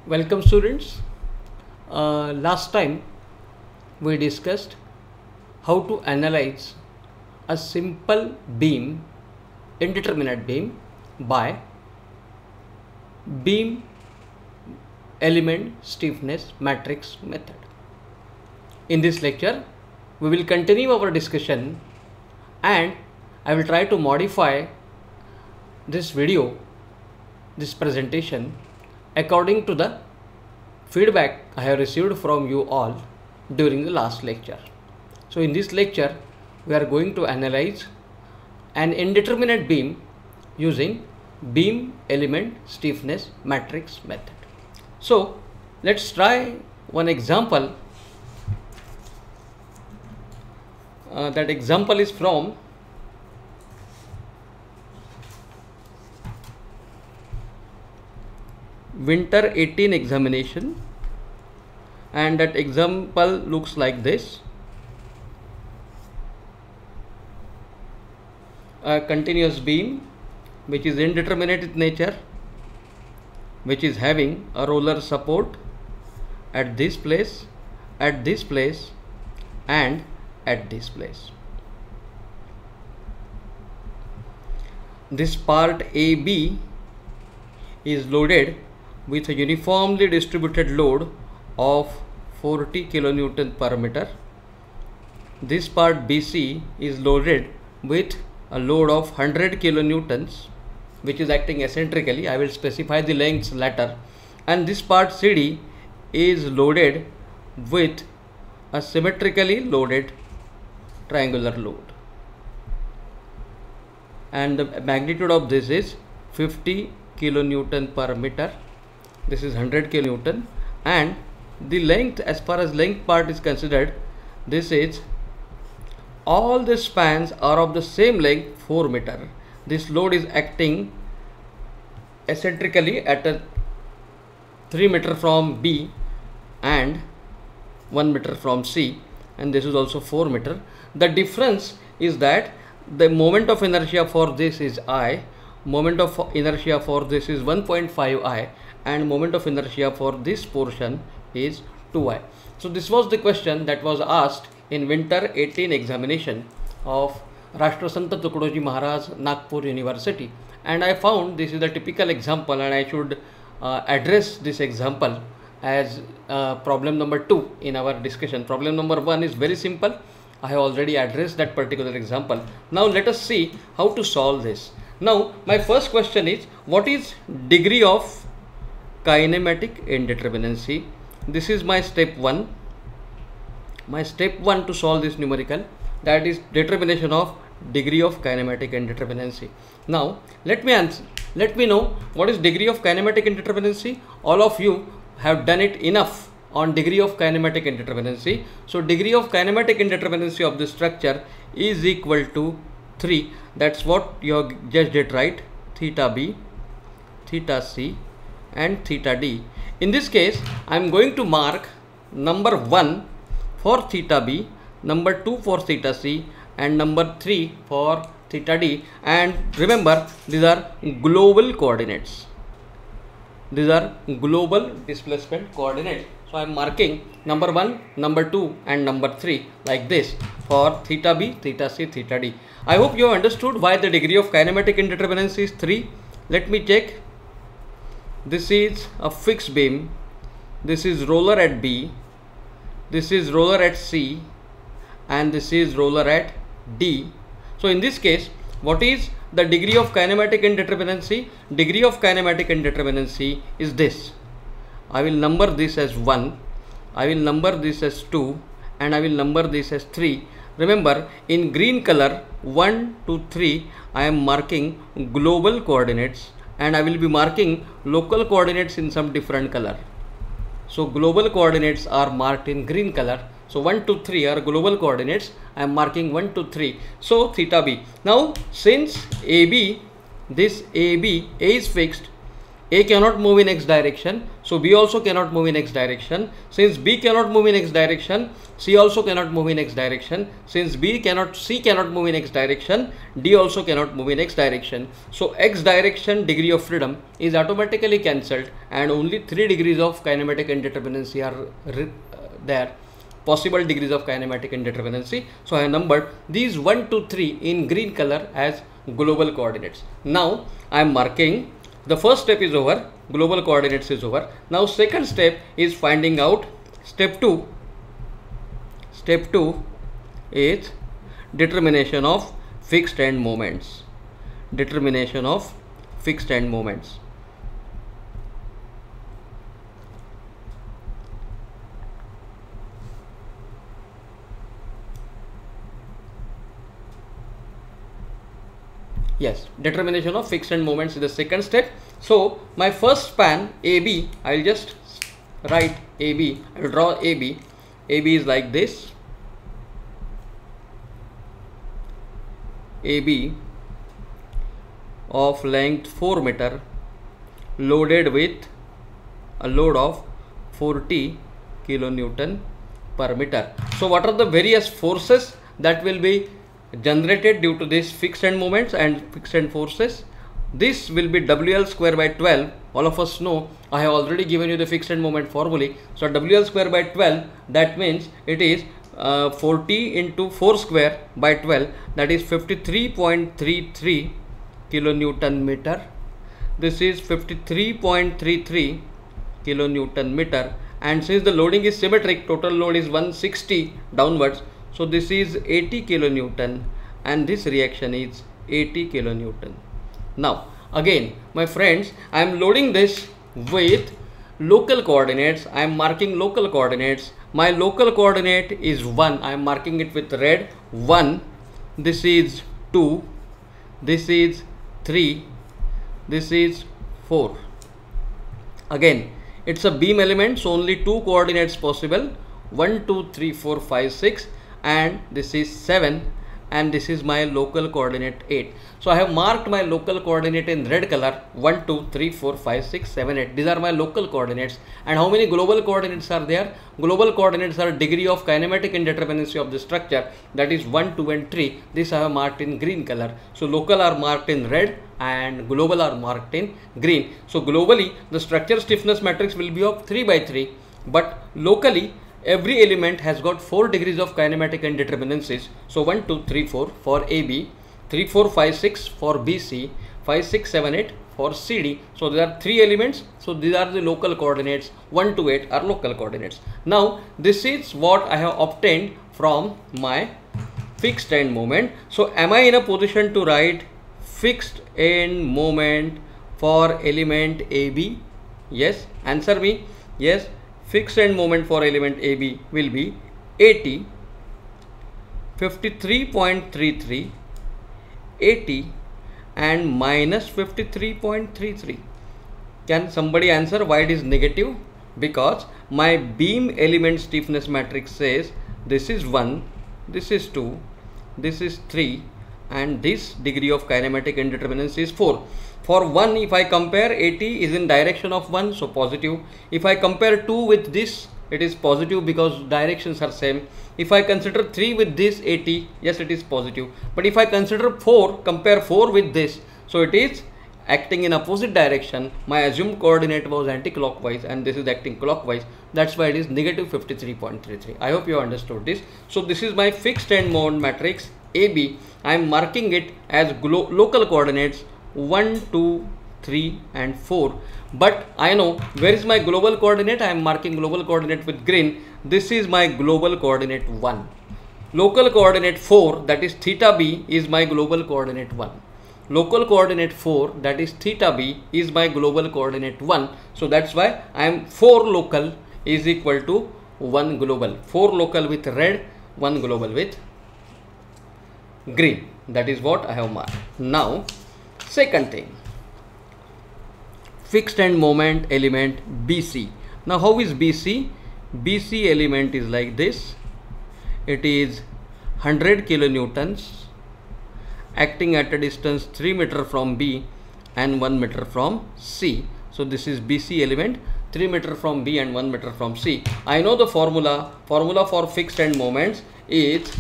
Welcome students. Last time we discussed how to analyze a simple beam, indeterminate beam, by beam element stiffness matrix method. In this lecture we will continue our discussion and I will try to modify this video, this presentation according to the feedback I have received from you all during the last lecture. So in this lecture we are going to analyze an indeterminate beam using beam element stiffness matrix method. So let's try one example. That example is from winter 18 examination, and that example looks like this. A continuous beam which is indeterminate in nature, which is having a roller support at this place, at this place and at this place. This part AB is loaded with a uniformly distributed load of 40 kilonewton per meter. This part BC is loaded with a load of 100 kilonewtons which is acting eccentrically. I will specify the lengths later. And this part CD is loaded with a symmetrically loaded triangular load, and the magnitude of this is 50 kilonewton per meter. This is 100 kilonewton, and the length, as far as length part is considered, this is all the spans are of the same length, 4 meter. This load is acting eccentrically at a 3 meter from B and 1 meter from C, and this is also 4 meter. The difference is that the moment of inertia for this is I, moment of inertia for this is 1.5 I, and moment of inertia for this portion is 2I. So this was the question that was asked in winter 18 examination of Rashtrasant Tukdoji Maharaj, Nagpur University, and I found this is a typical example, and I should address this example as problem number 2 in our discussion. Problem number 1 is very simple. I have already addressed that particular example. Now let us see how to solve this. Now my first question is, what is degree of kinematic indeterminacy? This is my step 1. My step 1 to solve this numerical, that is determination of degree of kinematic indeterminacy. Now let me know what is degree of kinematic indeterminacy. All of you have done it enough on degree of kinematic indeterminacy. So degree of kinematic indeterminacy of the structure is equal to 3. That's what you just did, right? Theta B, theta C and theta D. In this case I am going to mark number 1 for theta B, number 2 for theta C and number 3 for theta D. And remember, these are global coordinates. These are global displacement coordinates. So I am marking number 1, number 2 and number 3 like this for theta B, theta C, theta D. I hope you have understood why the degree of kinematic indeterminacy is 3. Let me check. This is a fixed beam. This is roller at B. This is roller at C. And this is roller at D. So in this case, what is the degree of kinematic indeterminacy? Degree of kinematic indeterminacy is this. I will number this as 1, I will number this as 2 and I will number this as 3. Remember, in green color 1 to 3 I am marking global coordinates, and I will be marking local coordinates in some different color. So global coordinates are marked in green color. So 1 to 3 are global coordinates. I am marking 1 to 3. So theta B. Now since AB, this AB, A is fixed, A cannot move in x direction, so B also cannot move in x direction. Since B cannot move in x direction, C also cannot move in x direction. Since C cannot move in x direction, D also cannot move in x direction. So x direction degree of freedom is automatically cancelled, and only 3 degrees of kinematic indeterminacy are there. Possible degrees of kinematic indeterminacy. So I have numbered these 1, 2, 3 in green color as global coordinates. Now I am marking. The first step is over, global coordinates is over. Now second step is finding out step 2. Step 2 is determination of fixed end moments. Determination of fixed end moments. Yes, determination of fixed end moments is the second step. So my first span AB, I will just write AB, I will draw AB. AB is like this. AB of length 4 meter loaded with a load of 40 kilonewton per meter. So what are the various forces that will be generated due to this fixed end moments and fixed end forces? This will be WL square by 12. All of us know, I have already given you the fixed end moment formulae. So WL square by 12, that means it is 40 into 4 square by 12, that is 53.33 kilonewton meter. This is 53.33 kilonewton meter, and since the loading is symmetric, total load is 160 downwards. So this is 80 kilonewton, and this reaction is 80 kilonewton. Now again, my friends, I am loading this with local coordinates. I am marking local coordinates. My local coordinate is 1. I am marking it with red. 1. This is 2. This is 3. This is 4. Again, it's a beam element, so only 2 coordinates possible. 1, 2, 3, 4, 5, 6. And this is 7, and this is my local coordinate 8. So I have marked my local coordinate in red color. 1, 2, 3, 4, 5, 6, 7, 8. These are my local coordinates. And how many global coordinates are there? Global coordinates are degree of kinematic indeterminacy of the structure, that is 1, 2 and 3. This I have marked in green color. So local are marked in red and global are marked in green. So globally the structure stiffness matrix will be of 3 by 3, but locally every element has got 4 degrees of kinematic indeterminacies. So 1, 2, 3, 4 for AB, 3, 4, 5, 6 for BC, 5, 6, 7, 8 for CD. So there are 3 elements. So these are the local coordinates. 1 to 8 are local coordinates. Now this is what I have obtained from my fixed end moment. So am I in a position to write fixed end moment for element AB? Yes. Answer me. Yes. Fixed end moment for element AB will be 80, 53.33, 80 and minus 53.33. Can somebody answer why it is negative? Because my beam element stiffness matrix says this is 1, this is 2, this is 3 and this degree of kinematic indeterminacy is 4. For 1, if I compare 80 is in direction of 1, so positive. If I compare 2 with this, it is positive because directions are same. If I consider 3 with this 80, yes, it is positive. But if I consider 4, compare 4 with this, so it is acting in opposite direction. My assumed coordinate was anti-clockwise and this is acting clockwise. That's why it is negative 53.33. I hope you understood this. So this is my fixed end moment matrix AB. I am marking it as local coordinates 1, 2, 3 and 4. But I know where is my global coordinate. I am marking global coordinate with green. This is my global coordinate 1. Local coordinate 4, that is theta B, is my global coordinate 1. Local coordinate 4, that is theta B, is my global coordinate 1. So that's why I am 4 local is equal to 1 global. 4 local with red, 1 global with green. That is what I have marked. Now second thing, fixed end moment element BC. Now how is BC? BC element is like this. It is 100 kilonewtons acting at a distance 3 meter from B and 1 meter from C. So So this is BC element, 3 meter from B and 1 meter from C. I know the formula for fixed end moments is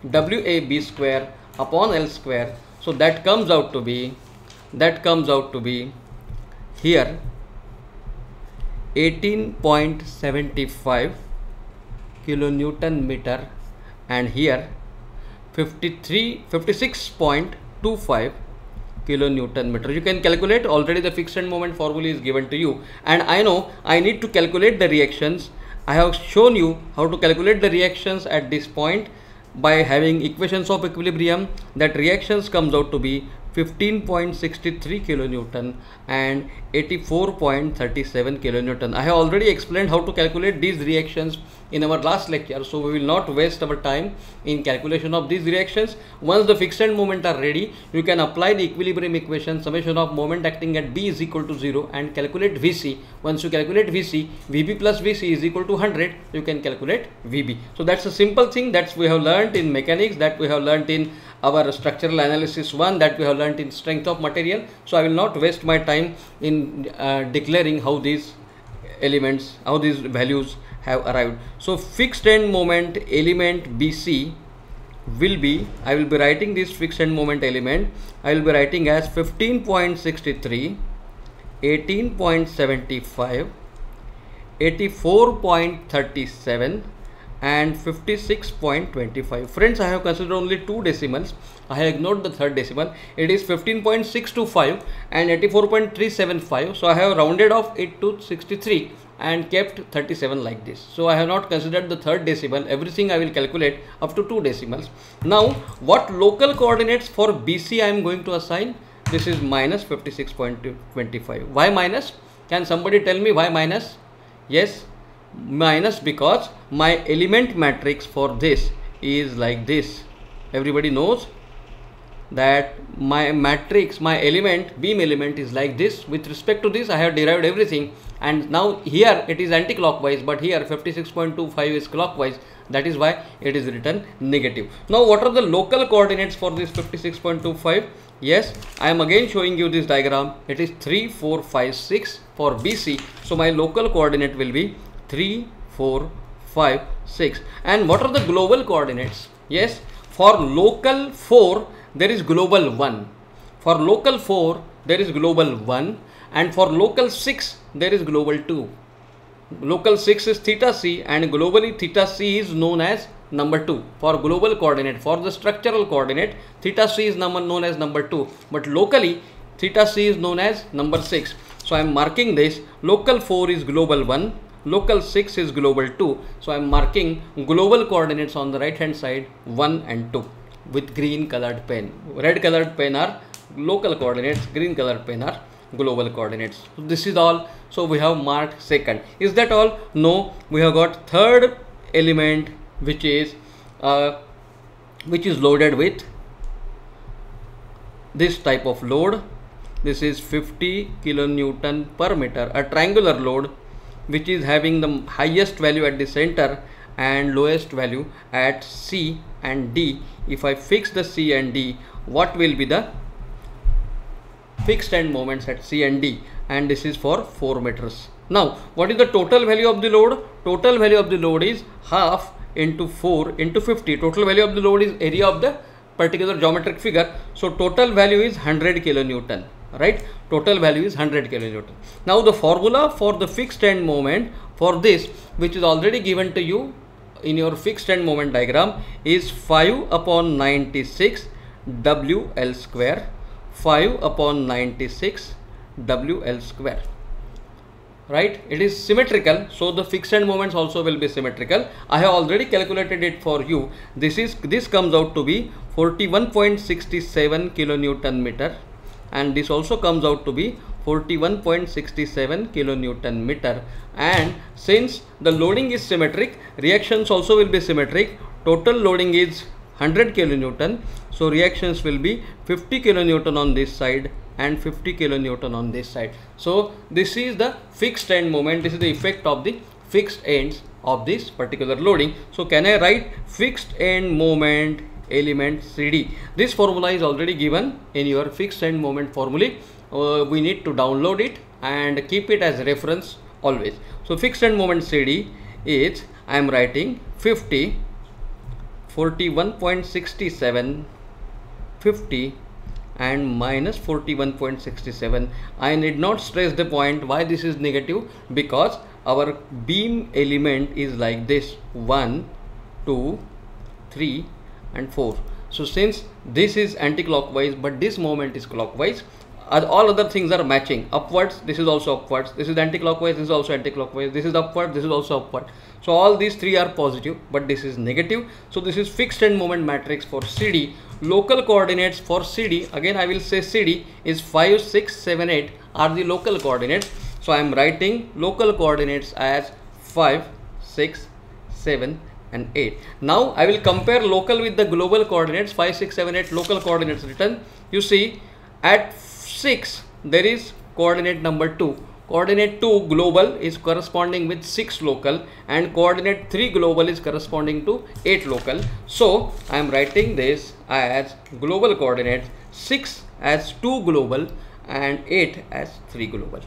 WAB square upon L square. So that comes out to be here 18.75 kilonewton meter, and here 56.25 kilonewton meter. You can calculate. Already the fixed end moment formula is given to you, and I know I need to calculate the reactions. I have shown you how to calculate the reactions at this point by having equations of equilibrium. That reactions comes out to be 15.63 kilonewton and 84.37 kilonewton. I have already explained how to calculate these reactions in our last lecture, so we will not waste our time in calculation of these reactions. Once the fixed end moment are ready, you can apply the equilibrium equation, summation of moment acting at B is equal to 0, and calculate Vc. Once you calculate Vc, Vb plus Vc is equal to 100, you can calculate Vb. So that's a simple thing that we have learned in mechanics, that we have learned in our structural analysis 1, that we have learned in strength of material. So I will not waste my time in declaring how these elements, how these values have arrived. So fixed end moment element BC will be, I will be writing this fixed end moment element, I will be writing as 15.63, 18.75, 84.37 and 56.25. Friends, I have considered only two decimals. I have ignored the third decimal. It is 15.625 and 84.375. So I have rounded off it to 63 and kept 37 like this. So I have not considered the third decimal. Everything I will calculate up to two decimals. Now, what local coordinates for BC I am going to assign? This is minus 56.25. Why minus? Can somebody tell me why minus? Yes, minus because my element matrix for this is like this. Everybody knows that my matrix, my element, beam element is like this. With respect to this, I have derived everything, and now here it is anti-clockwise, but here 56.25 is clockwise. That is why it is written negative. Now, what are the local coordinates for this 56.25? Yes, I am again showing you this diagram. It is 3, 4, 5, 6 for BC. So my local coordinate will be 3, 4, 5, 6. And what are the global coordinates? Yes, for local 4 there is global 1. For local 4 there is global 1, and for local 6 there is global 2. Local 6 is theta c, and globally theta c is known as number 2 for global coordinate. For the structural coordinate, theta c is known as number 2, but locally theta c is known as number 6. So I am marking this. Local 4 is global 1, local 6 is global 2. So I am marking global coordinates on the right hand side 1 and 2 with green colored pen. Red colored pen are local coordinates, green colored pen are global coordinates. So this is all. So we have marked second. Is that all? No, we have got third element, which is loaded with this type of load. This is 50 kilonewton per meter, a triangular load which is having the highest value at the center and lowest value at C and D. If I fix the C and D, what will be the fixed end moments at C and D? And this is for 4 meters. Now, what is the total value of the load? Total value of the load is half into 4 into 50. Total value of the load is area of the particular geometric figure. So total value is 100 kilonewton, right? Total value is 100 kilonewton. Now the formula for the fixed end moment for this, which is already given to you in your fixed end moment diagram, is 5 upon 96 WL square. 5 upon 96 WL square. Right, it is symmetrical, so the fixed end moments also will be symmetrical. I have already calculated it for you. This comes out to be 41.67 kilonewton meter, and this also comes out to be 41.67 kilonewton meter. And since the loading is symmetric, reactions also will be symmetric. Total loading is 100 kilonewton, so reactions will be 50 kilonewton on this side and 50 kilonewton on this side. So this is the fixed end moment. This is the effect of the fixed ends of this particular loading. So can I write fixed end moment element CD? This formula is already given in your fixed end moment formula. we need to download it and keep it as reference always. So fixed end moment CD is, I am writing 50, 41.67, 50 and minus 41.67. I need not stress the point why this is negative, because our beam element is like this: 1, 2, 3 and 4. So since this is anti-clockwise but this moment is clockwise, all other things are matching. Upwards, this is also upwards, this is anti-clockwise, this is also anti-clockwise, this is upward, this is also upward. So all these three are positive, but this is negative. So this is fixed end moment matrix for CD. Local coordinates for CD, again I will say CD is 5, 6, 7, 8 are the local coordinates. So I am writing local coordinates as 5, 6, 7 and 8. Now I will compare local with the global coordinates. 5, 6, 7, 8 local coordinates written. You see, at 6 there is coordinate number 2. Coordinate 2 global is corresponding with 6 local, and coordinate 3 global is corresponding to 8 local. So I am writing this as global coordinates, 6 as 2 global and 8 as 3 global.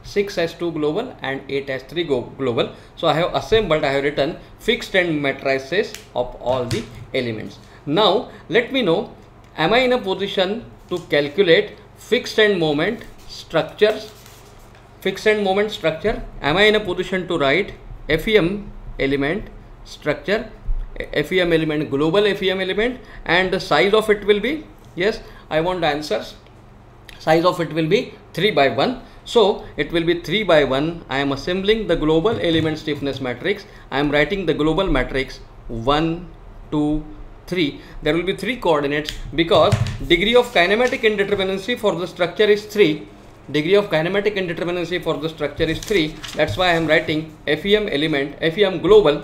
6 as 2 global and 8 as 3 global. So I have assembled, I have written fixed end matrices of all the elements. Now let me know, am I in a position to calculate fixed end moment structures? Fixed end moment structure, am I in a position to write FEM element structure, FEM element, global FEM element, and the size of it will be, yes, I want answers. Size of it will be 3 by 1. So it will be 3 by 1. I am assembling the global element stiffness matrix. I am writing the global matrix 1, 2, 3. There will be 3 coordinates because degree of kinematic indeterminacy for the structure is 3. Degree of kinematic indeterminacy for the structure is 3. That's why I am writing FEM element, FEM global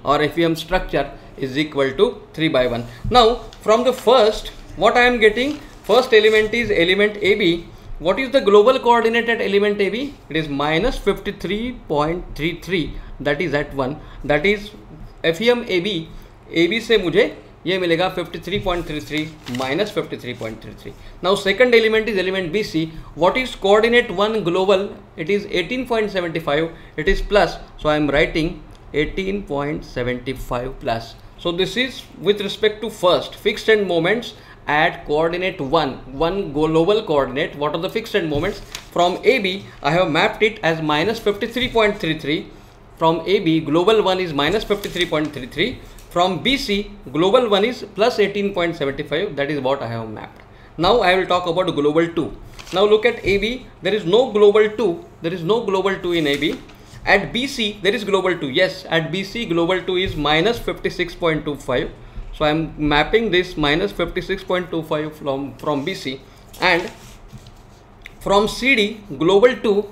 or FEM structure is equal to 3 by 1. Now from the first, what I am getting, first element is element AB. What is the global coordinate at element AB? It is minus 53.33. that is at 1. That is FEM AB. AB से मुझे ये मिलेगा 53.33 minus 53.33. Now second element is element BC. What is coordinate 1 global? It is 18.75. It is plus. So I am writing 18.75 plus. So this is with respect to first fixed end moments at coordinate 1 global coordinate. What are the fixed end moments? From AB I have mapped it as minus 53.33. From AB global 1 is minus 53.33. From BC global 1 is plus 18.75. that is what I have mapped. Now I will talk about global 2. Now look at AB, there is no global 2. There is no global 2 in AB. At BC there is global 2. Yes, at BC global 2 is minus 56.25. So I am mapping this minus 56.25 from BC. And from CD global 2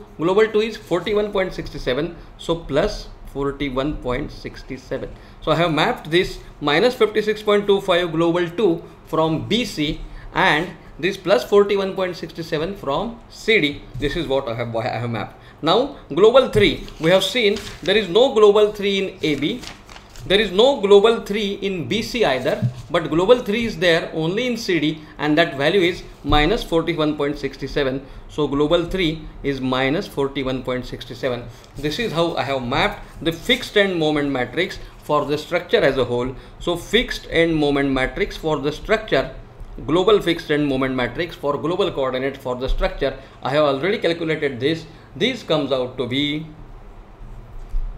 is 41.67. so plus 41.67. So I have mapped this minus 56.25 global 2 from BC and this plus 41.67 from CD. This is what I have mapped. Now global 3, we have seen there is no global 3 in AB. There is no global 3 in BC either, but global 3 is there only in CD and that value is minus 41.67. So global 3 is minus 41.67. This is how I have mapped the fixed end moment matrix for the structure as a whole. So fixed end moment matrix for the structure, global fixed end moment matrix for global coordinate for the structure, I have already calculated this. This comes out to be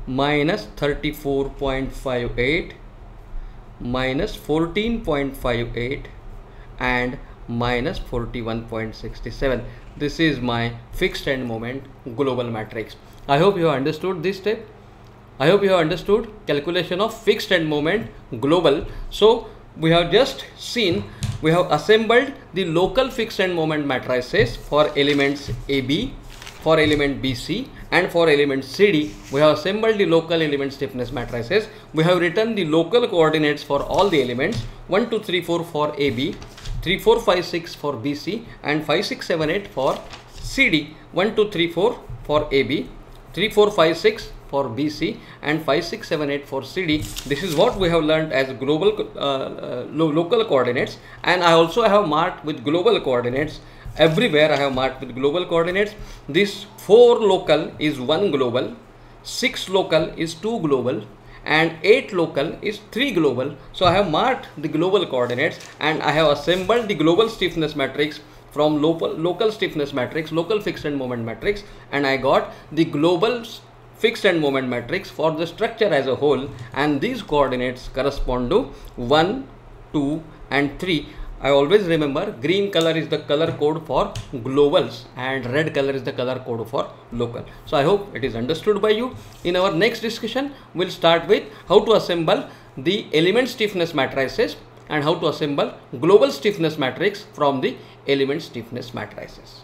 minus 34.58, minus 14.58 and minus 41.67. This is my fixed end moment global matrix. I hope you have understood this step. I hope you have understood calculation of fixed end moment global. So we have just seen, we have assembled the local fixed end moment matrices for elements AB, for element BC and for element CD. We have assembled the local element stiffness matrices. We have written the local coordinates for all the elements 1, 2, 3, 4 for AB, 3, 4, 5, 6 for BC and 5, 6, 7, 8 for CD. 1, 2, 3, 4 for AB, 3, 4, 5, 6 for BC and 5, 6, 7, 8 for CD. This is what we have learned as global local coordinates, and I also have marked with global coordinates. Everywhere I have marked with global coordinates. This 4 local is 1 global, 6 local is 2 global, and 8 local is 3 global. So I have marked the global coordinates, and I have assembled the global stiffness matrix from local stiffness matrix, local fixed end moment matrix, and I got the global fixed end moment matrix for the structure as a whole, and these coordinates correspond to 1, 2 and 3. I always remember green color is the color code for globals and red color is the color code for local. So I hope it is understood by you. In our next discussion, we'll start with how to assemble the element stiffness matrices and how to assemble global stiffness matrix from the element stiffness matrices.